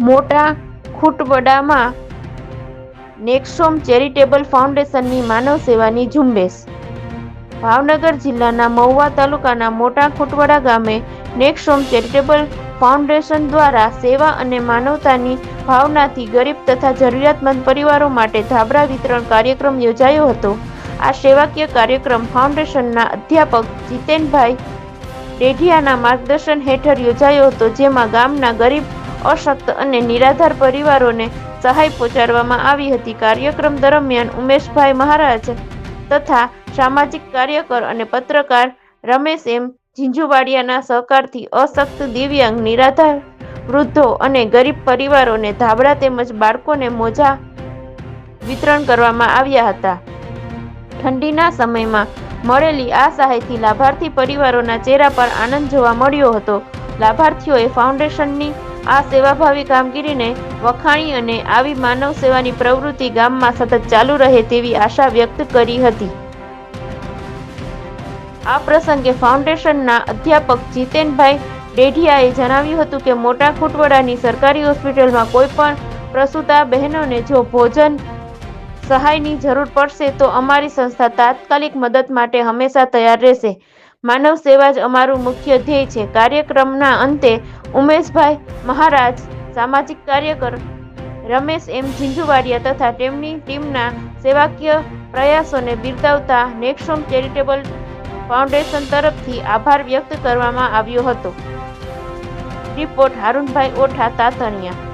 મોટા ખૂંટવડામાં નેક્સોમ ચેરિટેબલ ફાઉન્ડેશનની માનવ સેવાની ઝુંબેશ. ભાવનગર જિલ્લાના મહુવા તાલુકાના મોટા ખૂંટવડા ગામે નેક્સોમ ચેરિટેબલ ફાઉન્ડેશન દ્વારા સેવા અને માનવતાની ભાવનાથી ગરીબ તથા જરૂરિયાતમંદ પરિવારો માટે ધાબળા વિતરણ કાર્યક્રમ યોજાયો હતો. આ સેવાકીય કાર્યક્રમ ફાઉન્ડેશનના અધ્યાપક જીતેનભાઈ ડેઢિયાના માર્ગદર્શન હેઠળ યોજાયો હતો, જેમાં ગામના ગરીબ, અશક્ત અને નિરાધાર પરિવારોને સહાય પહોંચાડવામાં આવી હતી. કાર્યક્રમ દરમિયાન ઉમેશભાઈ મહારાજ તથા સામાજિક કાર્યકર અને પત્રકાર રમેશ એમ ઝીંઝુવાડિયાના સહકારથી અશક્ત, દિવ્યાંગ, નિરાધાર, વૃદ્ધો અને ગરીબ પરિવારોને ધાબળા તેમજ બાળકોને મોજા વિતરણ કરવામાં આવ્યા હતા. ઠંડીના સમયમાં મળેલી આ સહાયથી લાભાર્થી પરિવારોના ચહેરા પર આનંદ જોવા મળ્યો હતો. લાભાર્થીઓએ ફાઉન્ડેશનની આ સેવાભાવી કામગીરીને વખાણી અને આવી માનવ સેવાની પ્રવૃત્તિ ગામમાં સતત ચાલુ રહે તેવી આશા વ્યક્ત કરી હતી. આ પ્રસંગે ફાઉન્ડેશનના અધ્યાપક જીતેનભાઈ ડેઢિયાએ જણાવ્યું હતું કે મોટા ખૂંટવડાની સરકારી હોસ્પિટલમાં કોઈ પણ પ્રસૂતા બહેનોને જો ભોજન સહાયની જરૂર પડશે તો અમારી સંસ્થા તાત્કાલિક મદદ માટે હંમેશા તૈયાર રહેશે. માનવ સેવા જ અમારું મુખ્ય ધ્યેય છે. કાર્યક્રમના અંતે ઉમેશભાઈ મહારાજ, સામાજિક કાર્યકર રમેશ એમ ઝીંઝુવાડિયા તથા તેમની ટીમના સેવાકીય પ્રયાસોને બિરદાવતા નેક્સોમ ચેરિટેબલ ફાઉન્ડેશન તરફથી આભાર વ્યક્ત કરવામાં આવ્યો હતો. રિપોર્ટ હારૂનભાઈ ઓઠા, તાતણિયા.